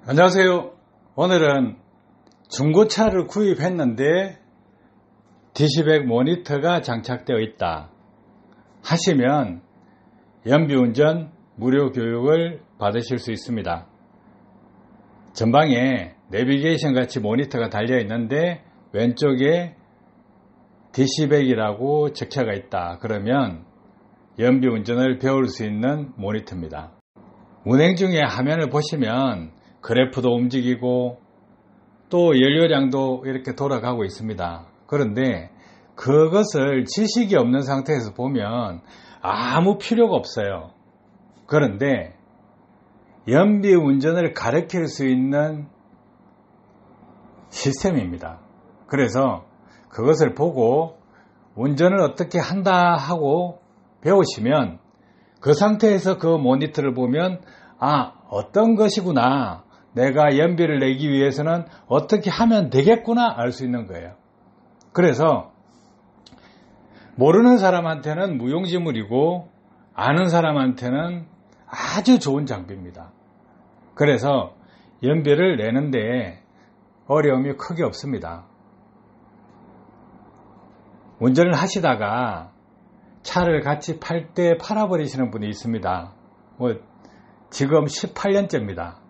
안녕하세요. 오늘은 중고차를 구입했는데 DC백 모니터가 장착되어 있다 하시면 연비운전 무료 교육을 받으실 수 있습니다. 전방에 내비게이션 같이 모니터가 달려 있는데 왼쪽에 DC백이라고 적혀가 있다. 그러면 연비운전을 배울 수 있는 모니터입니다. 운행 중에 화면을 보시면 그래프도 움직이고 또 연료량도 이렇게 돌아가고 있습니다. 그런데 그것을 지식이 없는 상태에서 보면 아무 필요가 없어요. 그런데 연비 운전을 가르칠 수 있는 시스템입니다. 그래서 그것을 보고 운전을 어떻게 한다 하고 배우시면 그 상태에서 그 모니터를 보면 어떤 것이구나, 내가 연비를 내기 위해서는 어떻게 하면 되겠구나 알 수 있는 거예요. 그래서 모르는 사람한테는 무용지물이고 아는 사람한테는 아주 좋은 장비입니다. 그래서 연비를 내는데 어려움이 크게 없습니다. 운전을 하시다가 차를 같이 팔 때 팔아버리시는 분이 있습니다. 지금 18년째입니다.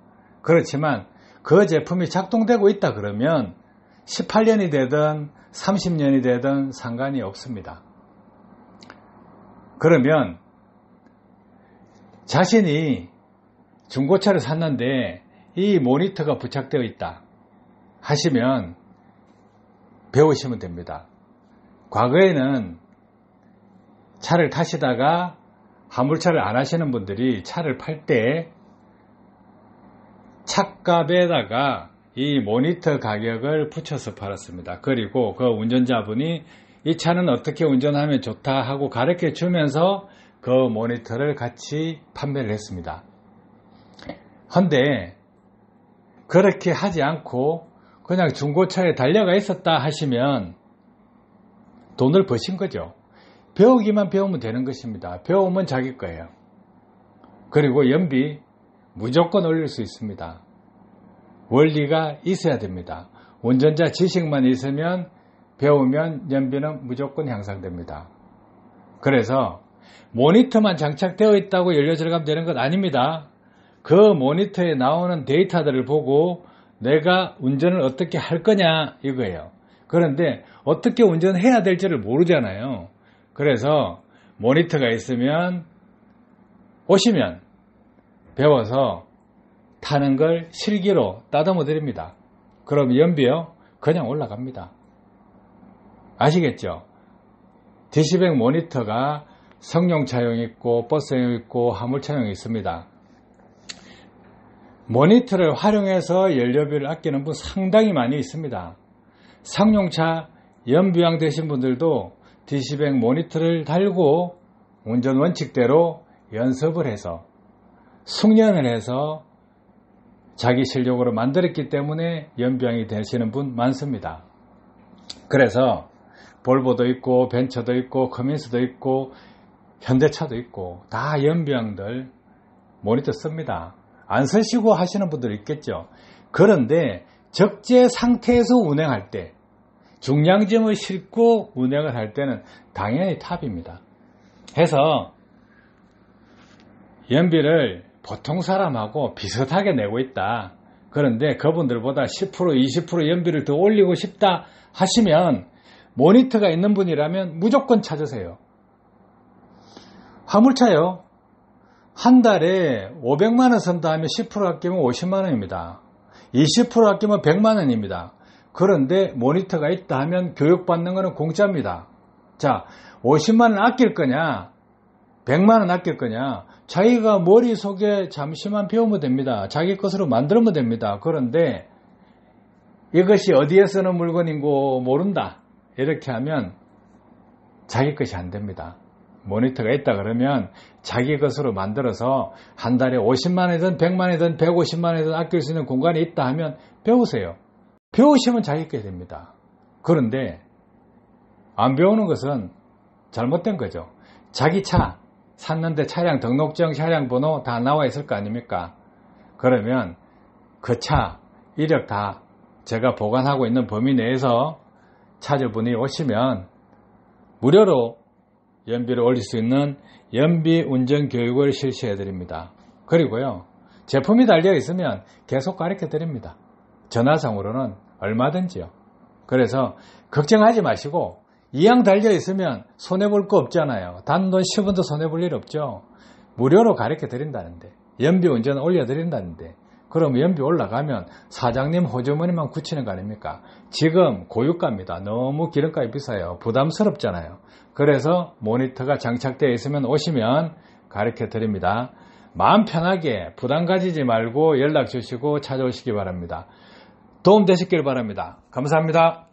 그렇지만 그 제품이 작동되고 있다 그러면 18년이 되든 30년이 되든 상관이 없습니다. 그러면 자신이 중고차를 샀는데 이 모니터가 부착되어 있다 하시면 배우시면 됩니다. 과거에는 차를 타시다가 화물차를 안 하시는 분들이 차를 팔 때 차값에다가 이 모니터 가격을 붙여서 팔았습니다. 그리고 그 운전자분이 이 차는 어떻게 운전하면 좋다 하고 가르쳐 주면서 그 모니터를 같이 판매를 했습니다. 그런데 그렇게 하지 않고 그냥 중고차에 달려가 있었다 하시면 돈을 버신 거죠. 배우기만 배우면 되는 것입니다. 배우면 자기 거예요. 그리고 연비 무조건 올릴 수 있습니다. 원리가 있어야 됩니다. 운전자 지식만 있으면 배우면 연비는 무조건 향상됩니다. 그래서 모니터만 장착되어 있다고 연료 절감 되는 것 아닙니다. 그 모니터에 나오는 데이터들을 보고 내가 운전을 어떻게 할 거냐 이거예요. 그런데 어떻게 운전해야 될지를 모르잖아요. 그래서 모니터가 있으면 오시면 배워서 타는 걸 실기로 따듬어 드립니다. 그럼 연비요? 그냥 올라갑니다. 아시겠죠? DC백 모니터가 성용차용 있고 버스용 있고 화물차용 있습니다. 모니터를 활용해서 연료비를 아끼는 분 상당히 많이 있습니다. 상용차 연비왕 되신 분들도 DC백 모니터를 달고 운전 원칙대로 연습을 해서 숙련을 해서 자기 실력으로 만들었기 때문에 연비왕이 되시는 분 많습니다. 그래서 볼보도 있고 벤처도 있고 커민스도 있고 현대차도 있고 다 연비왕들 모니터 씁니다. 안 쓰시고 하시는 분들 있겠죠. 그런데 적재 상태에서 운행할 때 중량짐을 싣고 운행을 할 때는 당연히 탑입니다. 해서 연비를 보통 사람하고 비슷하게 내고 있다. 그런데 그분들보다 10% 20% 연비를 더 올리고 싶다 하시면 모니터가 있는 분이라면 무조건 찾으세요. 화물차요. 한 달에 500만 원 쓴다 하면 10% 아끼면 50만 원입니다. 20% 아끼면 100만 원입니다. 그런데 모니터가 있다 하면 교육받는 거는 공짜입니다. 자, 50만 원 아낄 거냐 100만 원 아낄 거냐, 자기가 머릿속에 잠시만 배우면 됩니다. 자기 것으로 만들면 됩니다. 그런데 이것이 어디에 쓰는 물건인고 모른다 이렇게 하면 자기 것이 안 됩니다. 모니터가 있다 그러면 자기 것으로 만들어서 한 달에 50만 원이든 100만 원이든 150만 원이든 아낄 수 있는 공간이 있다 하면 배우세요. 배우시면 자기 게 됩니다. 그런데 안 배우는 것은 잘못된 거죠. 자기 차 샀는데 차량 등록증, 차량 번호 다 나와 있을 거 아닙니까? 그러면 그 차, 이력 다 제가 보관하고 있는 범위 내에서 찾을 분이 오시면 무료로 연비를 올릴 수 있는 연비 운전 교육을 실시해 드립니다. 그리고요, 제품이 달려 있으면 계속 가르쳐 드립니다. 전화상으로는 얼마든지요. 그래서 걱정하지 마시고, 이왕 달려 있으면 손해볼 거 없잖아요. 단돈 10원도 손해볼 일 없죠. 무료로 가르쳐 드린다는데, 연비 운전 올려드린다는데, 그럼 연비 올라가면 사장님 호주머니만 굳히는 거 아닙니까? 지금 고유가입니다. 너무 기름값이 비싸요. 부담스럽잖아요. 그래서 모니터가 장착되어 있으면 오시면 가르쳐 드립니다. 마음 편하게 부담 가지지 말고 연락 주시고 찾아오시기 바랍니다. 도움 되셨길 바랍니다. 감사합니다.